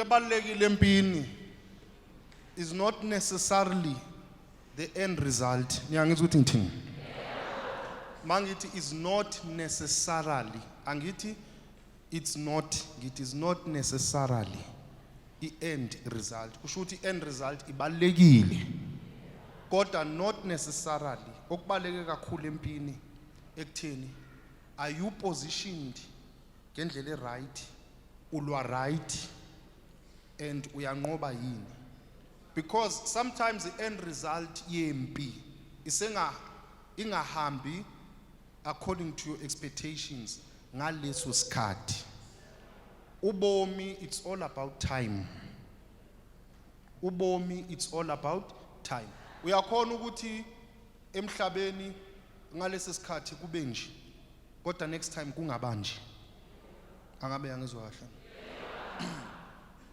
ebalulekile empini is not necessarily the end result. Niyangizwa ukuthi ngithini? Mangithi is not necessarily. Angithi it is not necessarily the end result. Kusho ukuthi end result ibalulekile. Kodwa not necessarily. Okubaluleke kakhulu empini ekutheni are you positioned ngendlela right? Ulwa right and uyanqoba yini? Because sometimes the end result yempi ingahambi according to your expectations ngaleso sikhathi. Ubomi it's all about time. Ubomi it's all about time. Uyakhona ukuthi emhlabeni ngalesi sikhathi kube nje kodwa next time kungabanje. Angabe yangizwa kahle?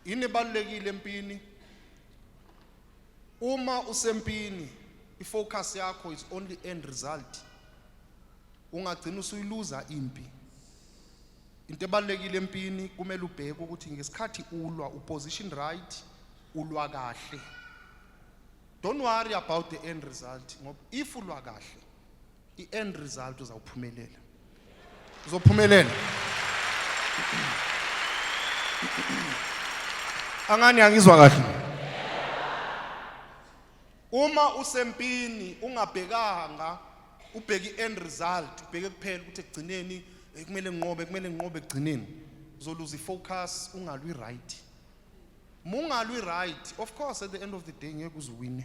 Inibalulekile empini. Uma usempini ifocus yakho is only end result. Ungagcina usuyiluza impi. Into ebalulekile empini kumele ubheke ukuthi ngesikhathi ulwa uposition right, ulwa kahle. Don't worry about the end result. Ngoba if ulwa kahle, i-end result uzawuphumelela. Uzophumelela. Angani yangizwa kahle? Uma usempini ungabhekanga ubheki end result, ubheke kuphela ukuthi egcineni kumele nqobe egcineni, uzoluza ifocus ungalwi right. Mungalwi right, of course at the end of the day ngeke uzuwine.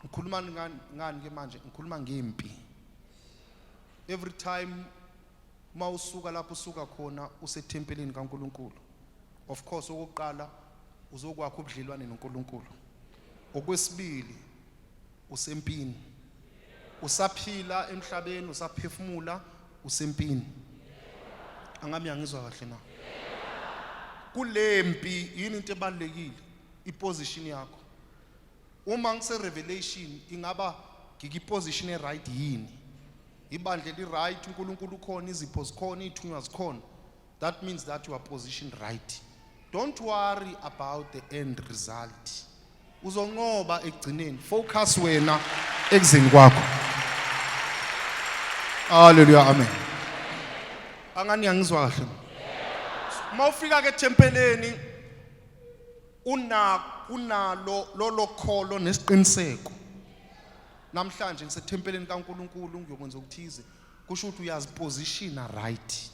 Ngikhuluma ngani ke manje? Ngikhuluma ngempi. Every time mawusuka lapho usuka khona usethempelini kaNkulunkulu, of course okokuqala uzokwakha ubudlelwane noNkulunkulu. Okwesibili usempini. Usaphila emhlabeni, usaphefumula, usempini. Angami yangizwa kahle na? Kulempi yini into ebalekile? Iposition yakho. Uma ngise revelation ingaba ngikiposition right yini? Ibandle li right, uNkulunkulu ukhona, izipho zikhona, ithunywa zikhona. That means that you are positioned right. Don't worry about the end result. Uzonqoba egcineni. Focus wena ekuzeni kwakho. Hallelujah, amen. Angani yangizwa kahle? Mawufika ke tempeleni unalo lo kholo nesiqiniseko. Namhlanje ngisethempeleni kaNkulunkulu ngiyokwenza ukuthize. Kusho ukuthi uyazipositiona right.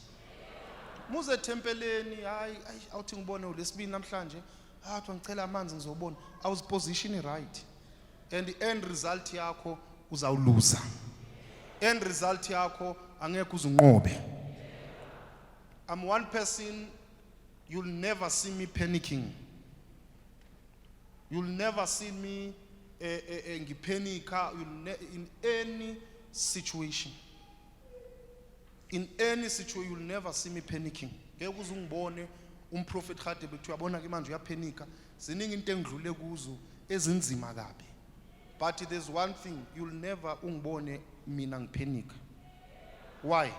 Muze tempeleni hayi awuthi ngibone ulesibini namhlanje, athi ngicela amanzi ngizobona. Awuziposition right. And the end result yakho uzawuluza. End result yakho angeke uzunqobe. I'm one person, you'll never see me panicking. You'll never see me ngipanika in any situation. In any situation, you'll never see me panicking. Ngeke uzungibone umprofeti Radebe kuthiwa yabona ke manje uyapanika. Ziningi into engidlule kuzo ezinzima kabi. But there's one thing, you'll never ungibone mina ngipanika. Why?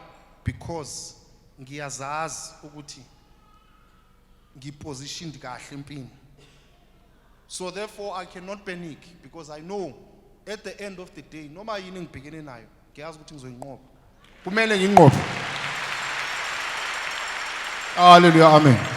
Because ngiyazazi ukuthi ngipositioned kahle empini. So therefore I cannot panic because I know at the end of the day noma yini ngibhekene nayo ngiyazi ukuthi ngizoyinqoba. Kumele nginqobe. Hallelujah, amen.